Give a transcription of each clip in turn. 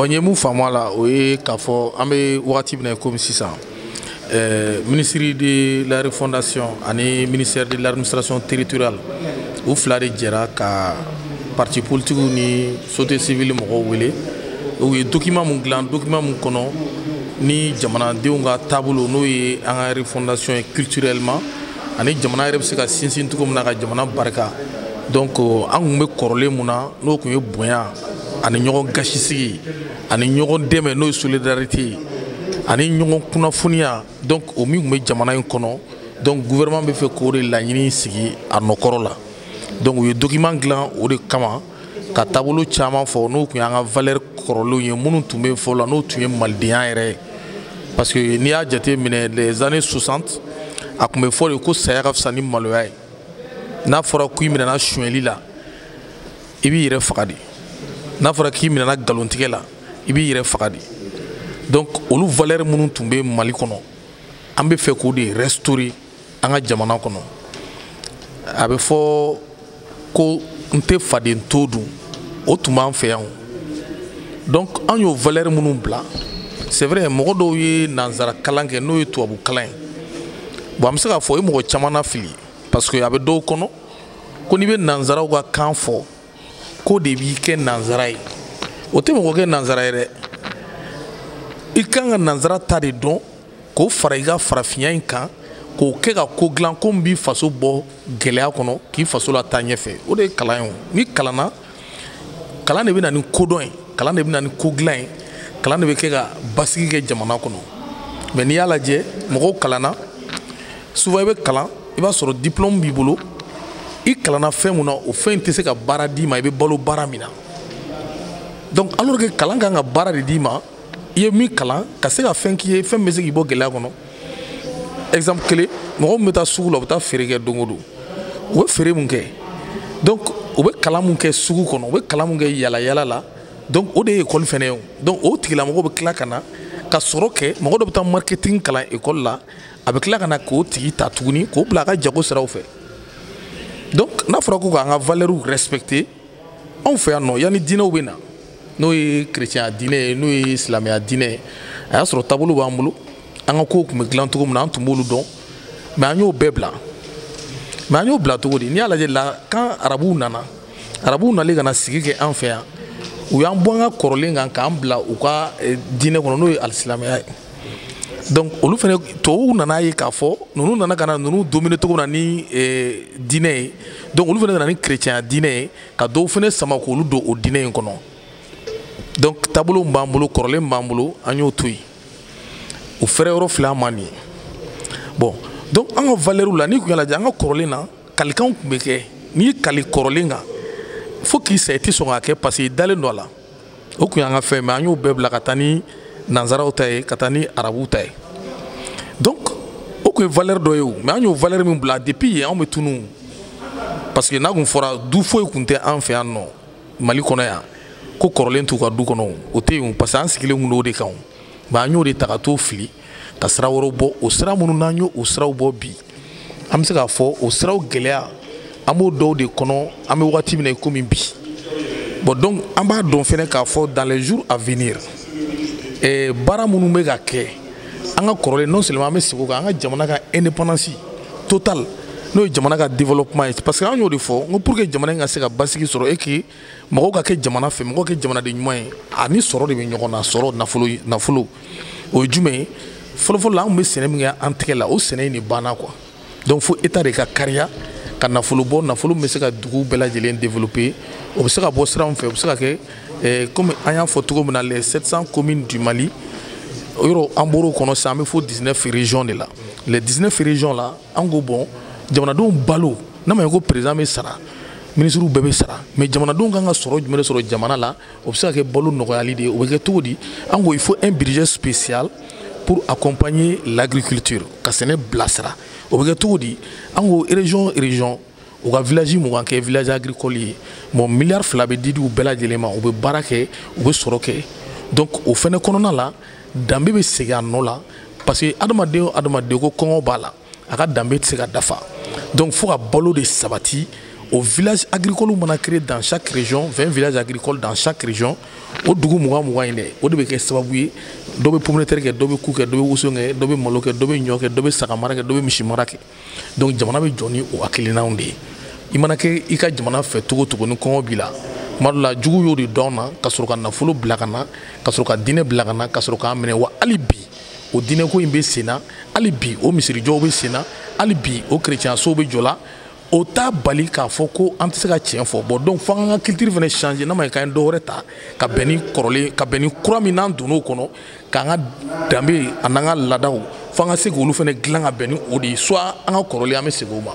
Bon, il y a des femmes là, oui, qui font, comme si ça. Ministère de la Refondation, et ministère de l'administration territoriale, ou Flade Djera, ka parti politique ni société civile mo wele, ou document mon gland, document mon kono, ni jamana deunga tableau no ye en refondation culturellement, ani jamana rebe se ka sinsin tout comme na ka jamana barka. Donc an me korole muna no ko ye bonya ani ñogo gashisi ani ñogo deme no solidarité ani ñogo kunafunia donc o mi me jamana en kono donc gouvernement be fait ko de la ñini sigi a no korola donc o document glan o de kama ka tabolo chama fo no ko nga valeur korolo ye munu tumbe fo la no tuye maldian ere parce que ni a jate mine les années 60 a kumbe fo le ko saya ka fsani maloya n'a fɔra k'i minɛ na suɲɛli la i b'i yɛrɛ faga de n'a fɔra k'i minɛ na galontigɛ la i b'i yɛrɛ faga de donc olu valeur minnu tun bɛ Mali kɔnɔ an bɛ fɛ k'o de restaurer an ka jamana kɔnɔ a bɛ fɔ ko n tɛ faden to dun o tun b'an fɛ yan donc an y'o valeur minnu bila c'est vrai mɔgɔ dɔw ye nanzara kalan kɛ n'o ye tubabu kalan ye bon an bɛ se k'a fɔ o ye mɔgɔ caman na fili parce que y avait d'autres kono ko ni be nanzara ka kan fo ko de bi ke nanzara yi o te mo ko ke nanzara yi de I kan ka nanzara ta de don ko fara I ka farafinya in kan ko ke ka ko glan ko mbi faso bo gɛlɛya kono ki faso la ta ɲɛfɛ o de kalan yo ni kalana kalan de bɛ na ni kodɔn ye kalan de bɛ na ni ko glan ye kalan de bɛ kɛ ka basigi kɛ jamana kɔnɔ mais n'i y'a lajɛ mɔgɔw kalana souvent I bɛ kalan I b'a sɔrɔ diplôme b'i bolo I kalana fɛn mun na o fɛn tɛ se ka baara d'i ma I bɛ balo baara min na donc alors que kalan kan ka baara de d'i ma I ye min kalan ka se ka fɛn k'i ye fɛn bɛ se k'i bɔ gɛlɛya kɔnɔ exemple kelen mɔgɔ min bɛ taa sugu la u bɛ taa feere kɛ don o don u bɛ feere mun kɛ donc u bɛ kalan mun kɛ sugu kɔnɔ u bɛ kalan mun kɛ yala yala la donc o de ye école fɛnɛ ye donc o tigilamɔgɔ bɛ tila ka na ka sɔrɔ kɛ mɔgɔ dɔ bɛ taa marketing kalan école la a bɛ tila ka na k'o tigi ta tuguni k'o bila a ka jago siraw fɛ donc n'a fɔra ko k'an ka valeurs respecter anw fɛ yan nɔ yanni diinɛw bɛ na n'o ye chrétien diinɛ ye n'o ye silamɛya diinɛ ye a y'a sɔrɔ taabolo b'an bolo an ka kow tun bɛ dilan cogo min na an tun b'olu dɔn mais an y'o bɛɛ bila mais an y'o bila cogo di n'i y'a lajɛ la quand arabuw nana arabuw nalen ka na sigi kɛ an fɛ yan u y'an bɔ an ka kɔrɔlen kan k'an bila u ka diinɛ kɔnɔ n'o ye alisilamɛya ye donc olu fɛnɛ tubabuw nana ye k'a fɔ ninnu nana ka na ninnu dominer cogo min na ni diinɛ ye donc olu fɛnɛ nana ni chrétien diinɛ ye ka dɔw fɛnɛ sama k'olu don o diinɛ in kɔnɔ donc taabolo min b'an bolo kɔrɔlen min b'an bolo an y'o to yen o fɛrɛ yɔrɔ filɛ an ma nin ye bon donc an ka valeur la n'i kun y'a lajɛ an ka kɔrɔlen na kalikanw tun bɛ kɛ n'i ye kali kɔrɔlen kan fo k'i sa I tɛ sɔn k'a kɛ parce que I dalen don a la o kun y'an ka fɛn mais an y'o bɛɛ bila ka taa ni nanzaraw ta ye ka taa ni arabuw ta ye donc o kun ye valeur dɔ ye o mais an y'o valeur min bila depuis yen anw bɛ tunu parce que n'a kun fɔra du foyi kun tɛ an fɛ yan nɔ Mali kɔnɔ yan ko kɔrɔlen t'u ka du kɔnɔ o tɛ yen parce que an sigilen kun n'o de kan mais an y'o de ta ka t'o fili ka sira wɛrɛw bɔ o sira minnu n'an y'o siraw bɔ bi an bɛ se k'a fɔ o siraw gɛlɛya an b'o dɔw de kɔnɔ an bɛ wagati min na komi bi bon donc an b'a dɔn fɛnɛ k'a fɔ dans les jours à venir baara minnu bɛ ka kɛ an ka kɔrɔlen non seulement an bɛ sigi o kan an ka jamana ka indépendance totale n'o ye jamana ka développement ye parce que an y'o de fɔ n ko pour que jamana in ka se ka basigi sɔrɔ et que mɔgɔw ka kɛ jamana fɛ mɔgɔw ka kɛ jamanaden ɲuman ye ani sɔrɔ de bɛ ɲɔgɔn na sɔrɔ nafolo o ye jumɛn ye fɔlɔfɔlɔ la an bɛ sɛnɛ min kɛ an tɛgɛ la o sɛnɛ in de banna quoi donc fo état de ka kariya ka nafolo bɔ nafolo min bɛ se ka duguw bɛɛ lajɛlen développer o bɛ se ka bɔ sira min fɛ o bɛ se ka kɛ comme an y'a fɔ cogo min na les 700 communes du Mali yɔrɔ an bɔr'o kɔnɔ sisan an bɛ fo 19 régions de la les 19 régions la an ko bon jamanadenw balo n'a ma ye ko président bɛ sara ministres bɛɛ bɛ sara mais jamanadenw kan ka sɔrɔ jumɛn de sɔrɔ jamana la o bɛ se ka kɛ balo nɔgɔyali de ye o bɛ kɛ cogo di an ko il faut un budget spécial pour accompagner l'agriculture ka sɛnɛ bilasira o bɛ kɛ cogo di an ko région u ka village mugan kɛ village agricole ye bon milliard 2 bɛ di u bɛɛ lajɛlen ma u bɛ baara kɛ u bɛ sɔrɔ kɛ donc o fɛnɛ kɔnɔna la danbe bɛ segin a nɔ la parce que adamaden o adamaden ko kɔngɔ b'a la a ka danbe tɛ se ka dafa donc fo ka balo de sabati au village agricole on a créé dans chaque région 20 villages agricoles dans chaque région au dugu muga ine o de be ke sababu ye do be pomme de terre ke do be ku ke do be wuso ke do be malo ke do be nyo ke do be sakamara ke do be mishimara ke donc jamana be joni o akilina onde imana ke ika jamana fe togo togo ni kongo bila madula jugu yo de donna kasroka na fulu blakana kasroka dine blakana kasroka mene wa alibi o dine ko imbe sena alibi o misiri jo be sena alibi o chrétien so be jola o ta bali k'a fɔ ko an tɛ se ka tiɲɛ fɔ bon donc fo an ka culture fana changer n'a ma ka dɔ wɛrɛ ta ka bɛn ni kɔrɔlen ka bɛn ni kura min n'an donn'o kɔnɔ k'an ka danbe a n'an ka laadaw fo an ka se k'olu fana dilan ka bɛn ni o de ye soit an ka kɔrɔlen an bɛ segin o ma.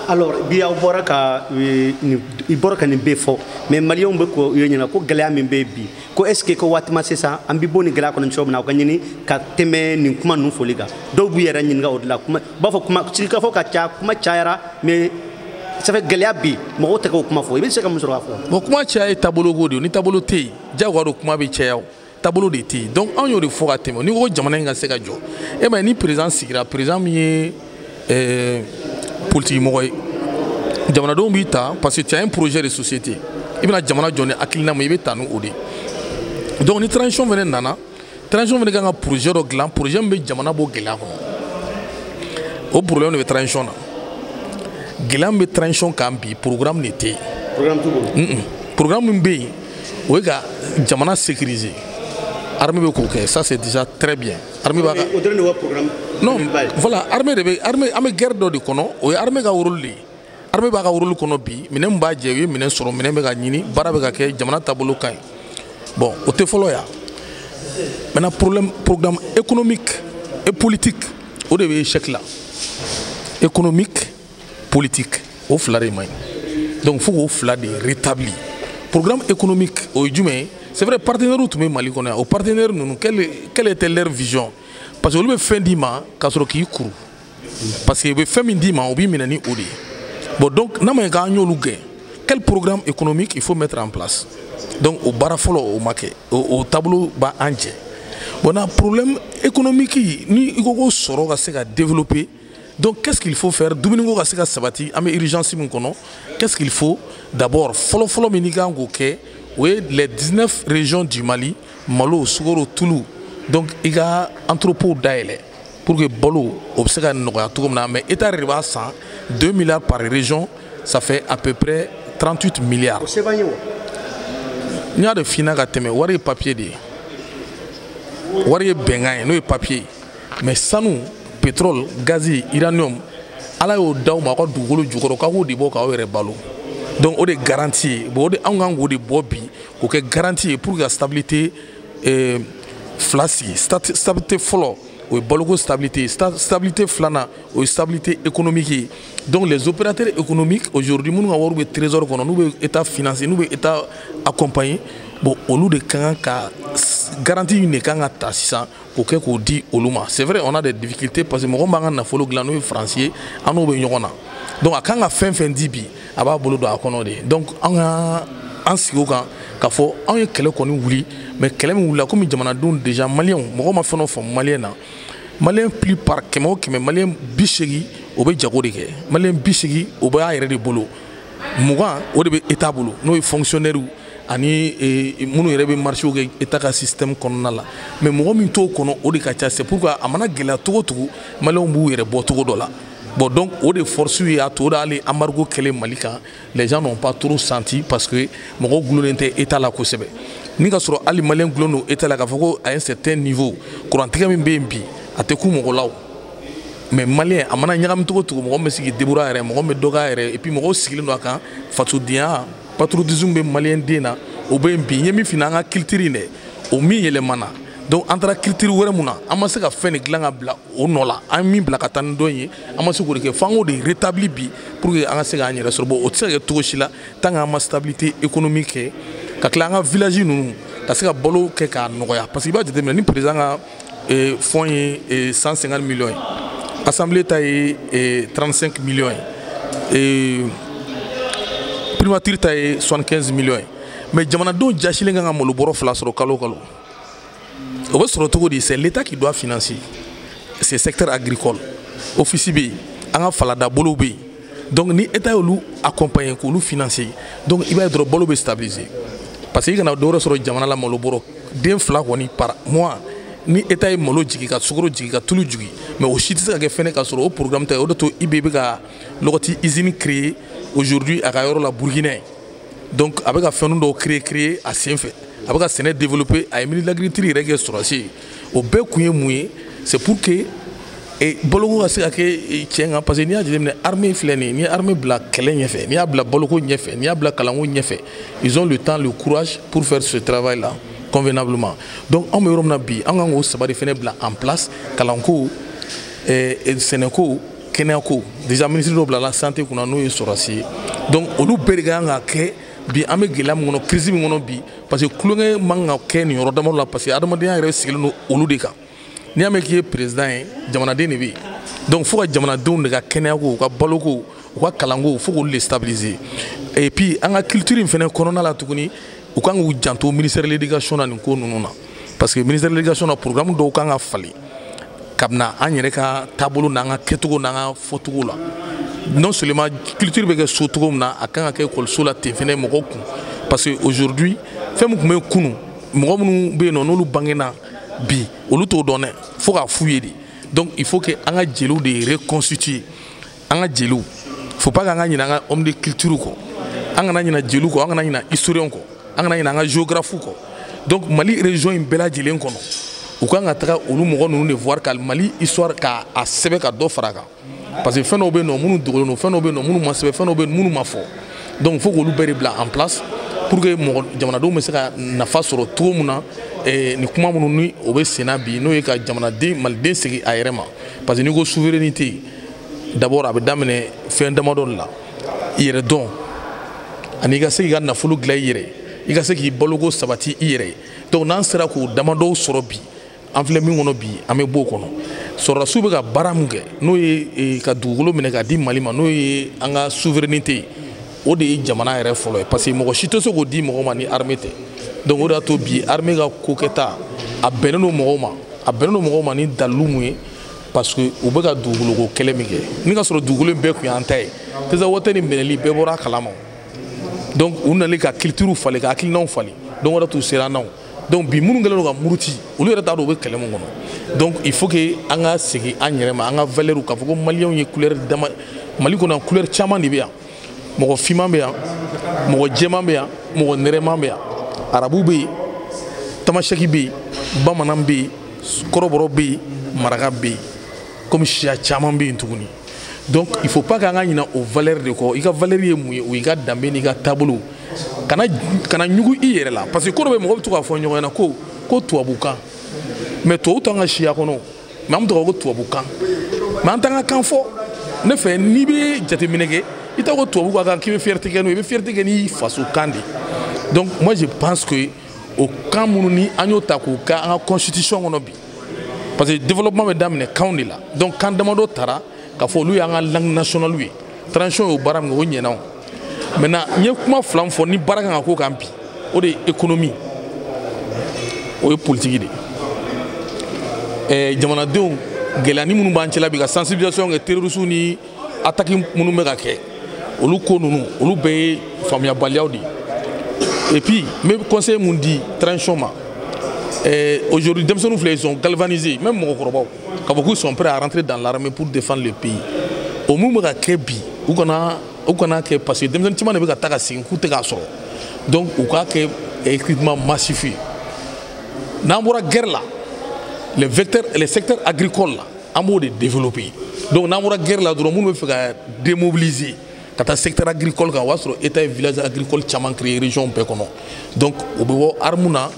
alors bi aw bɔra ka i bɔra ka nin bɛɛ fɔ mais maliyɛnw bɛ ko ye ɲɛna ko gɛlɛya min bɛ bi ko est ce que ko waati ma sisan an bɛ bɔ nin gɛlɛya kɔnɔ cogo min na o ka ɲini ka tɛmɛ nin kuma ninnu foli kan dɔw b'u yɛrɛ ɲininka o de la kuma b'a fɔ kuma sigikafɔ ka ca kuma cayara mais ça fait gɛlɛya bi mɔgɔw tɛ k'o kuma fɔ i bɛ se ka mun sɔrɔ k'a fɔ. bon kuma caya ye taabolo ko de ye ni taabolo tɛ yen jagoya don kuma bɛ caya o taabolo de tɛ yen donc anw y'o de fɔ ka tɛmɛ ni ko jamana in ka se ka jɔ e ma ye ni président sigira président min ye politique mɔgɔ ye jamanadenw b'i ta parce que tu as un projet de société i bɛna jamana jɔ ni hakilina min i bɛ taa ni o de ye donc ni transition fana nana transition fana kan ka projet dɔ dilan projet min bɛ jamana bɔ gɛlɛya kɔnɔ o problème de bɛ transition na. Gɛlɛya bɛ transition kan bi programme de tɛ yen. programme t'u bolo. programme min bɛ yen o ye ka jamana sécuriser armée bɛ k'o kɛ ça c'est déjà très bien. armée b'a ka o dɔrɔn de wa programme. non voilà armée de bɛ armée an bɛ guerre dɔ de kɔnɔ o ye armée ka rôle de ye armée b'a ka rôle kɔnɔ bi minɛn min b'a jɛ u ye minɛn sɔrɔ minɛn bɛ ka ɲini baara bɛ ka kɛ jamana taabolo ka ɲi bon o tɛ fɔlɔ yan maintenant programme économique et politique o de bɛ échec la économique. politique au fila de man donc faut qu'au fila de rétablir programme économique au jumɛn c'est vrai partenaires tun bɛ Mali kɔnɔ yan o partenaires ninnu quelle était leur vision parce que olu bɛ fɛn d'i ma k'a sɔrɔ k'i kuru parce que u bɛ fɛn min d'i ma o b'i minɛ ni o de ye bon donc n'a ma ye k'an y'olu gɛn quel programme économique il faut mettre en place donc o baara fɔlɔ o ma kɛ o taabolo b'an jɛ bon na problème économique ni i ko ko sɔrɔ ka se ka développer. Donc qu'est-ce qu'il faut faire? Domingo ka se ka sabati an bɛ urgence min kɔnɔ qu'est-ce qu'il faut? D'abord fɔlɔ min kan k'o kɛ o ye les 19 régions du Mali malo sukaro tulu donc i ka entrepôt dayɛlɛ pour que balo o bɛ se ka nɔgɔya cogo min na mais état de b'a san 2 milliards par région ça fait à peu près 38 milliards. o se b'an ye wa? n y'a de f'i ɲɛna ka tɛmɛ wari ye papier de ye wari ye bɛnkan ye n'o ye papier ye mais sanu pétrole, gaz, uranium, ala y'o d'aw ma ka dugukolo jukɔrɔ k'a k'o de bɔ k'aw yɛrɛ balo donc o de garantie bon o de anw kan k'o de bɔ bi k'o kɛ garantie pour que stabilité fila sigi stabilité fɔlɔ o ye baloko stabilité stabilité filanan o ye stabilité économique donc les opérateurs économiques aujourd'hui minnu ka wari bɛ trésor kɔnɔ n'u bɛ état financer n'u bɛ état accompagner bon olu de kan ka garantie in de kan ka ta sisan k'o kɛ k'o di olu ma c'est vrai on a des difficultés parce que mɔgɔ b'an ka nafolo dilan n'o ye français an n'o bɛ ɲɔgɔn na donc a kan ka fɛn fɛn di bi a b'a bolo don a kɔnɔ de donc an ka an sigi o kan k'a fɔ anw ye kɛlɛ kɔni wuli mais kɛlɛ min wulila komi jamanadenw déjà maliyɛnw mɔgɔ ma fɛn o faamu maliyɛn na maliyɛn plus par kɛmɛ o kɛmɛ maliyɛn 80 o bɛ jago de kɛ maliyɛn 80 o b'a yɛrɛ de bolo 20 o de bɛ état bolo n'o ye fonctionnaire ani minnu yɛrɛ bɛ marché kɛ état ka système kɔnɔna la mais mɔgɔ min t'o kɔnɔ o de ka ca c'est pourquoi a mana gɛlɛya cogo o cogo maliyɛnw b'u yɛrɛ bɔ cogo dɔ la bon donc o de force ye a to d'ale embargo kɛlɛ Mali kan les gens n'ont pas trop senti parce que mɔgɔw gulonnen tɛ état la kosɛbɛ ni ka sɔrɔ hali maliyɛn gulonnen don état la k'a fɔ ko à un certain niveau kurantigɛ min bɛ yen bi a tɛ ku mɔgɔ la o mais maliyɛn a mana ɲagami cogo o cogo mɔgɔ min bɛ se k'i débrouiller a yɛrɛ mɔgɔ min bɛ dɔ k'a yɛrɛ et puis mɔgɔw sigilen don a kan fasodenya patriotisme bɛ maliyɛn den na o bɛ yen bi n ye min f'i ɲɛna an ka culture in dɛ o min yɛlɛmana donc an taara culture wɛrɛ mun na an ma se ka fɛn de dilan ka bila o nɔ la an min bila ka taa ni dɔ in ye an ma se k'o de kɛ f'an k'o de rétablir bi pour que an ka se k'an yɛrɛ sɔrɔ bon o tɛ se ka kɛ cogo si la tant qu'an ma stabilité économique kɛ ka tila an ka village ninnu ka se ka balo kɛ k'a nɔgɔya parce que i b'a jateminɛ ni président ka fonds ye 150 millions ye assemblée ta ye 35 millions ye primature ta ye 75 millions ye mais jamanadenw jasilen kan ka malo bɔrɔ 2 sɔrɔ kalo o kalo o bɛ sɔrɔ cogo di c'est l'état qui doit financer ces secteurs agricoles office bɛ yen an ka faladabolow bɛ yen donc ni état olu accompagner ko olu financer donc il va être bolo be stabiliser parce que kana do soro jamana la malo boro den fla koni par mois ni état ye malo jigi ka sukoro jigi ka tulu jigi mais au shit ça ka fene ka soro au programme ta o to IBB ka logoti usine créer aujourd'hui à Kayoro la Bourguinais donc avec a fenu do créer à Senfe avec a séné développer à Émile l'agriculture règle sur au be kuye mouye c'est pour que et bologo asi ake tienga parce que ni a dit armée fleni ni armée bla kelen yefe ni a bla bologo nyefe ni a bla kalango nyefe ils ont le temps le courage pour faire ce travail là convenablement donc on me romna bi on ngo sabari fene bla en place kalanko et seneko kenako déjà ministre de la santé kuna no sorasi donc olu berga nga ke bi ame gelam ngono crise mi ngono bi parce que kulunge manga ke ni rodamo la parce que adamadi ya resikelo no olu de ka ni ame ki président jamana de bi donc faut que jamana de ga kenako ka baloko ka kalango faut que le stabiliser et puis anga culture fene corona la tukuni ou quand vous janto ministère de l'éducation na ko nununa parce que ministère de l'éducation na programme do kanga fali kabna anyere ka tabulu nanga ketugo nanga fotugo la non seulement culture be ke sotugo na akanga ke école sola te fene moko parce que aujourd'hui femme ko me kunu mo munu be non lu bangena bi olu to donner faut ka fouiller donc il faut que anga jelu de reconstituer anga jelu faut pas anga nyina homme de culture ko anga nyina jelu ko anga nyina historien ko anga nyina géographie ko donc Mali région in bela jelen kono ou quand on a olu mogo nous de voir que Mali histoire ka a sebe ka do faraga parce que feno be no munu dogolo no feno be no munu masebe feno be munu mafo donc faut que olu beri bla en place pour que mo jamana do mesaka na fasoro to muna ni kuma munu ni obe senabi no e ka jamana de mal de segi ayrema parce que ni go souveraineté d'abord abe damene fin damadon la yere don ani ga segi ga na fulu gla yere iga segi bologo sabati yere donc nan sera ko damado sorobi en filɛ min kɔnɔ bi an bɛ bɔ kɔnɔ sɔrɔdasiw bɛ ka baara min kɛ n'o ye ka dugukolo minɛ ka di Mali ma n'o ye an ka souveraineté o de ye jamana yɛrɛ fɔlɔ ye parce que mɔgɔ si tɛ se k'o di mɔgɔ ma ni armée tɛ donc o de y'a to bi armée ka kokɛta a bɛnnen don mɔgɔw ma ni dalilu mun ye parce que u bɛ ka dugukoloko kɛlɛ min kɛ ni ka sɔrɔ dugukolo in bɛɛ tun y'an ta ye tesa wɔtɛ ni minɛli bɛɛ bɔra a kalama donc u nalen ka culture falen ka hakilinaw falen donc o de y'a to u sera n'anw donc bi minnu kɛlen don ka muruti olu yɛrɛ t'a dɔn u bɛ kɛlɛ min kɔnɔ donc il faut que an ka segin an yɛrɛ ma an ka valeur k'a fɔ ko maliyɛnw ye couleur dama Mali kɔnɔ couleur caman de bɛ yan mɔgɔ finman bɛ yan mɔgɔ jɛman bɛ yan mɔgɔ nɛrɛman bɛ yan arabu bɛ yen tamasɛki bɛ yen bamanan bɛ yen kɔrɔbɔrɔ bɛ yen maraka bɛ yen comme siya caman bɛ yen tuguni donc il faut pas k'an ka ɲinɛ o valeur de kɔ i ka valeur ye mun ye o y'i ka danbe n'i ka taabolo kana ɲugu i yɛrɛ la parce que ko dɔ bɛ mɔgɔ bɛ to k'a fɔ ɲɔgɔn ɲɛna ko tubabukan mais tubabu t'an ka siya kɔnɔ mais an bɛ to k'a fɔ ko tubabukan mais an t'an ka kan fɔ ne fɛ n'i bɛ jateminɛ kɛ i t'a fɔ ko tubabu ka kan k'i bɛ fierté kɛ n'o ye i bɛ fierté kɛ n'i faso kan de donc moi je pense que o kan minnu ni an y'o ta k'o kɛ an ka constitution kɔnɔ bi parce que développement bɛ daminɛ kanw de la donc kan damadɔ taara k'a fɔ olu y'an ka langue nationale ye transition y'o baara min kɛ o ɲɛna o maintenant n ye kuma fila min fɔ ni baara kan ka k'o kan bi o de ye économie o ye politique de ye jamanadenw gɛlɛyani minnu b'an cɛla bi ka sensibilisation kɛ terroristes ni attaque minnu bɛ ka kɛ olu ko ninnu olu bɛɛ ye faamuyabaliyaw de ye et puis n bɛ conseil mun di transition ma aujourd'hui denmisɛnninw filɛ ils sont galvanisés même mɔgɔkɔrɔbaw k'a fɔ qu'ils sont prêts à rentrer dans l'armée pour défendre le pays o mun bɛ ka kɛ bi u kana kɛ parce que denmisɛnnin caman de bɛ ka taa ka segin k'u tɛ k'a sɔrɔ donc u k'a kɛ recrutement massif ye n'an bɔra guerre la les secteurs agricoles la an b'o de développer donc n'an bɔra guerre la dɔrɔn minnu bɛ fɛ ka démobiliser ka taa secteur agricole kan o b'a sɔrɔ état ye village agricole caman créer région bɛɛ kɔnɔ donc u bɛ bɔ arme na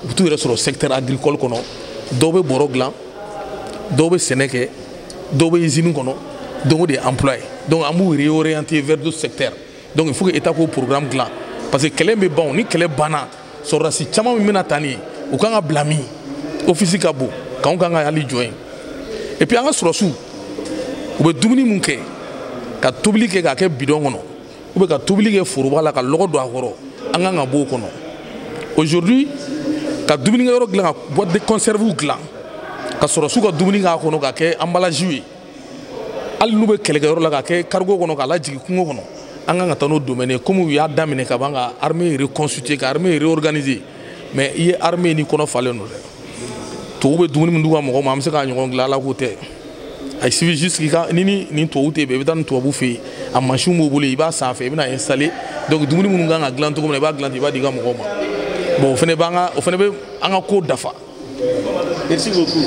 u bɛ t'u yɛrɛ sɔrɔ secteur agricole kɔnɔ dɔw bɛ bɔrɔ dilan dɔw bɛ sɛnɛ kɛ dɔw bɛ usine kɔnɔ donc o de ye emploi donc an b'u réorienter vers d'autres secteurs donc il faut que état k'o programme dilan parce que kɛlɛ bɛ ban ni kɛlɛ banna sɔrɔdasi caman min bɛna taa nin ye u kan ka bila min office ka bon k'anw kan ka hali jɔ yen et puis an ka sɔrɔsiw u bɛ dumuni mun kɛ ka tobili kɛ k'a kɛ bidon kɔnɔ ou bien ka tobili kɛ foroba la ka lɔgɔ don a kɔrɔ an kan ka bɔ o kɔnɔ aujourd'hui ka dumuni kɛ yɔrɔ dilan ka boîte de conserve dilan ka sɔrɔsiw ka dumuni k'a kɔnɔ ka kɛ emballage ye hali n'u bɛ kɛlɛkɛyɔrɔ la ka kɛ cargo kɔnɔ k'a lajigin kungo kɔnɔ an kan ka taa n'o domaine comme u y'a daminɛ ka ban ka armée reconstituer ka armée réorganiser mais i ye armée ni kɔnɔ falen don dɛ tubabu bɛ dumuni min d'u ka mɔgɔw ma an bɛ se k'a ɲɔgɔn dilan ala ko tɛ il suffit juste k'i ka ni tubabu tɛ bɛn i bɛ taa ni tubabu fɛ yen a mansin b'u bolo i b'a sanfɛ i bɛna installer donc dumuni minnu kan ka dilan cogo min na i b'a dilan ten i b'a di i ka mɔgɔw ma bon o fana bɛ an ka ko dafa. Merci beaucoup.